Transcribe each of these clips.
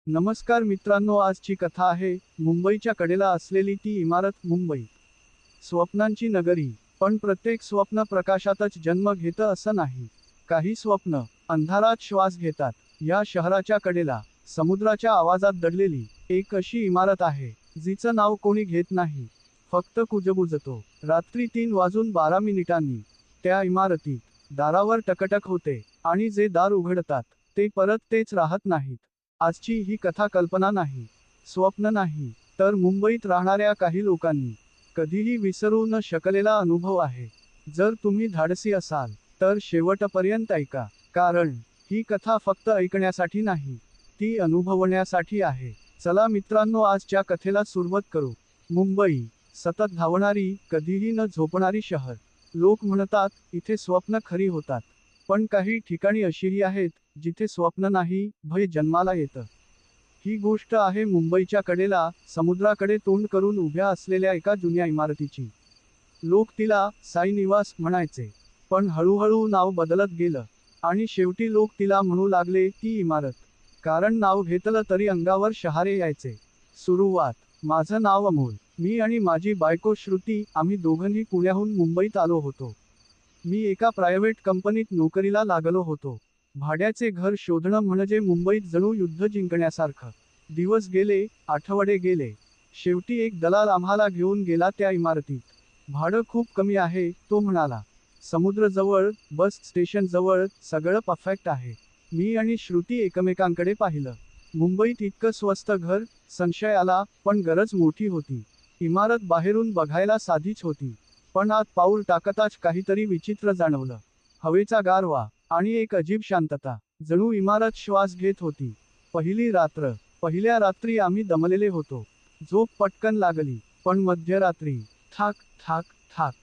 नमस्कार मित्रांनो, आजची कथा आहे मुंबईच्या कडेला असलेली ती इमारत. मुंबई स्वप्नांची नगरी. पण प्रत्येक स्वप्न प्रकाशातच जन्म घेतं असं नाही. काही स्वप्न अंधारात श्वास घेतात. या शहराच्या कडेला समुद्राच्या आवाजात दडलेली एक अशी इमारत आहे जिचं नाव कोणी घेत नाही, फक्त कुजबुजतो. रात्री 3:12 त्या इमारतीत दारावर टकटक होते आणि जे दार उघडतात ते परत तेच राहत नाहीत. आजची ही कथा कल्पना नाही, स्वप्न नाही, तर मुंबईत राहणाऱ्या काही लोकांनी कधीही विसरू न शकलेला अनुभव आहे. जर तुम्ही धाडसी असाल तर शेवटपर्यंत ऐका, कारण ही कथा फक्त ऐकण्यासाठी नाही, ती अनुभवण्यासाठी आहे. चला मित्रांनो, आजच्या कथेला सुरुवात करू. मुंबई, सतत धावणारी, कधीही न झोपणारी शहर. लोक म्हणतात इथे स्वप्न खरी होतात. पण काही ठिकाणी अशीही आहेत जिथे स्वप्न नाही, भय जन्माला येतं. ही गोष्ट आहे मुंबईच्या कडेला समुद्राकडे तोंड करून उभ्या असलेल्या एका जुन्या इमारतीची. लोक तिला साई निवास म्हणायचे, पण हळूहळू नाव बदलत गेलं आणि शेवटी लोक तिला म्हणू लागले ती इमारत. कारण नाव घेतलं तरी अंगावर शहारे यायचे. सुरुवात. माझं नाव अमोल. मी आणि माझी बायको श्रुती, आम्ही दोघंही पुण्याहून मुंबईत आलो होतो. मी एका प्रायव्हेट कंपनीत नोकरीला लागलो होतो. भाड्याचे घर शोधणं म्हणजे मुंबईत जणू युद्ध जिंकण्यासारखं. दिवस गेले, आठवडे गेले. शेवटी एक दलाल आम्हाला घेऊन गेला त्या इमारतीत. भाडं खूप कमी आहे, तो म्हणाला. समुद्र जवळ, बस स्टेशन जवळ, सगळं परफेक्ट आहे. मी आणि श्रुती एकमेकांकडे पाहिलं. मुंबईत इतकं स्वस्त घर, संशय आला, पण गरज मोठी होती. इमारत बाहेरून बघायला साधीच होती. पण आत पाऊल टाकताच काहीतरी विचित्र जाणवलं. हवेचा गारवा आणि एक अजीब शांतता. जणू इमारत श्वास घेत होती. पहिली रात्र. पहिल्या रात्री आम्ही दमलेले होतो. झोप पटकन लागली. पण मध्यरात्री थाक थाक थाक.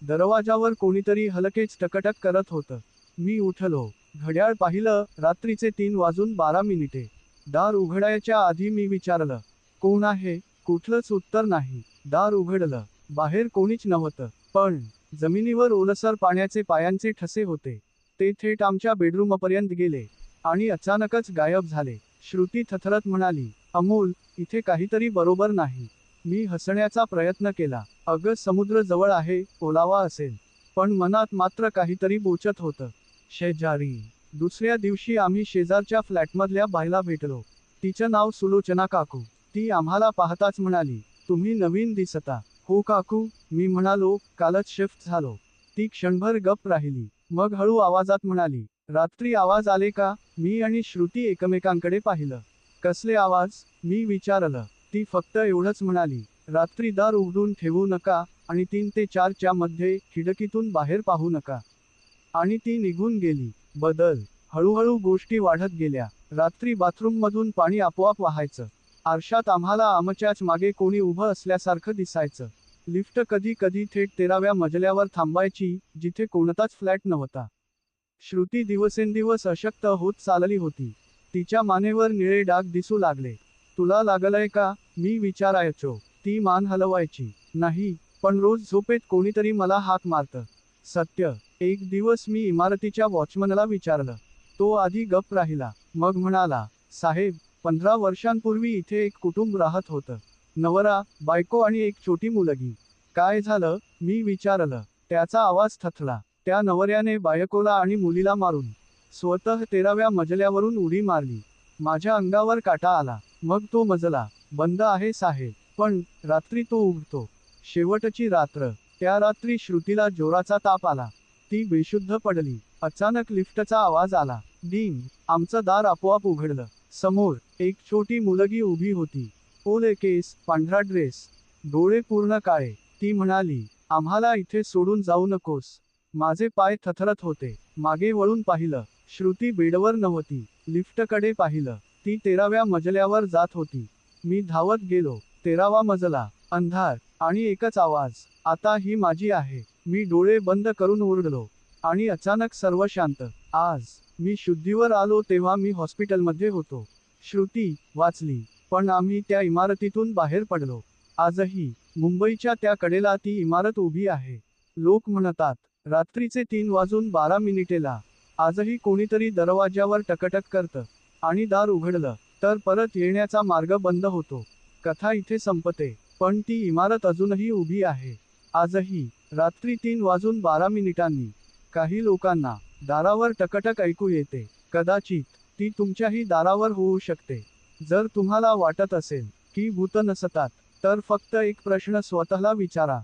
दरवाजावर कोणीतरी हलकेच टकटक करत होतं. मी उठलो. घड्याळ पाहिलं, रात्रीचे 3:12. दार उघडायच्या आधी मी विचारलं, कोण आहे? कुठलंच उत्तर नाही. दार उघडलं. बाहेर कोणीच नव्हतं. पण जमिनीवर ओलसर पाण्याचे पायांचे ठसे होते. ते थेट आमच्या बेडरूमपर्यंत गेले आणि अचानकच गायब झाले. श्रुती थरथरत म्हणाली, अमोल, इथे काहीतरी बरोबर नाही. मी हसण्याचा प्रयत्न केला. अगं, समुद्र जवळ आहे, ओलावा असेल. पण मनात मात्र काहीतरी बोचत होतं. शेजारी. दुसऱ्या दिवशी आम्ही शेजारच्या फ्लॅटमधल्या बाईला भेटलो. तिचं नाव सुलोचना काकू. ती आम्हाला पाहताच म्हणाली, तुम्ही नवीन दिसता. हो काकू, मी म्हणालो, कालच शिफ्ट झालो. ती क्षणभर गप्प राहिली. मग हळू आवाजात म्हणाली, रात्री आवाज आले का? मी आणि श्रुती एकमेकांकडे पाहिलं. कसले आवाज? मी विचारलं. ती फक्त एवढंच म्हणाली, रात्री दार उघडून ठेवू नका आणि 3 ते 4 च्या मध्ये खिडकीतून बाहेर पाहू नका. आणि ती निघून गेली. बदल. हळूहळू गोष्टी वाढत गेल्या. रात्री बाथरूममधून पाणी आपोआप वाहायचं. आरशात आम्हाला आमच्याच मागे कोणी उभं असल्यासारखं दिसायचं. लिफ्ट कधी कधी थेट 13व्या मजल्यावर थांबायची, जिथे कोणताच फ्लॅट नव्हता. श्रुती दिवसेंदिवस अशक्त होत चालली होती. तिच्या मानेवर निळे डाग दिसू लागले. तुला लागलंय का? मी विचारायचो. ती मान हलवायची. नाही, पण रोज झोपेत कोणीतरी मला हाक मारतं. सत्य. एक दिवस मी इमारतीच्या वॉचमनला विचारलं. तो आधी गप्प राहिला. मग म्हणाला, साहेब, 15 वर्षांपूर्वी इथे एक कुटुंब राहत होतं. नवरा, बायको आणि एक छोटी मुलगी. काय झालं? मी विचारलं. त्याचा आवाज थथला. त्या नवऱ्याने बायकोला आणि मुलीला मारून स्वतः 13व्या मजल्यावरून उडी मारली. माझ्या अंगावर काटा आला. मग तो मजला बंद आहे साहेब, पण रात्री तो उघडतो. शेवटची रात्र. त्या रात्री श्रुतीला जोराचा ताप आला. ती बेशुद्ध पडली. अचानक लिफ्टचा आवाज आला. डिंग. आमचं दार आपोआप उघडलं. समोर एक छोटी मुलगी उभी होती. ओले केस, पांढरा ड्रेस, डोळे पूर्ण काळे. ती म्हणाली, आम्हाला इथे सोडून जाऊ नकोस. माझे पाय थरथरत होते. मागे वळून पाहिलं. श्रुती बेडवर नव्हती. लिफ्टकडे पाहिलं. ती 13व्या मजल्यावर जात होती. मी धावत गेलो. 13वा मजला. अंधार. आणि एकच आवाज, आता ही माझी आहे. मी डोळे बंद करून ओरडलो. आणि अचानक सर्व शांत. आज मी शुद्धीवर आलो तेव्हा मी हॉस्पिटलमध्ये होतो. श्रुती वाचली. पण आम्ही त्या इमारतीतून बाहेर पडलो. आजही मुंबईच्या त्या कडेला ती इमारत उभी आहे. लोक म्हणतात, रात्रीचे 3:12 आजही कोणीतरी दरवाज्यावर टकटक करतं. आणि दार उघडलं तर परत येण्याचा मार्ग बंद होतो. कथा इथे संपते, पण ती इमारत अजूनही उभी आहे. आजही रात्री 3:12 काही लोकांना दारावर टकटक ऐकू येते. कदाचित ती तुमच्याही दारावर होऊ शकते. जर तुम्हाला वाटत असेल की भूत नसतात, तर फक्त एक प्रश्न स्वतःला विचारा.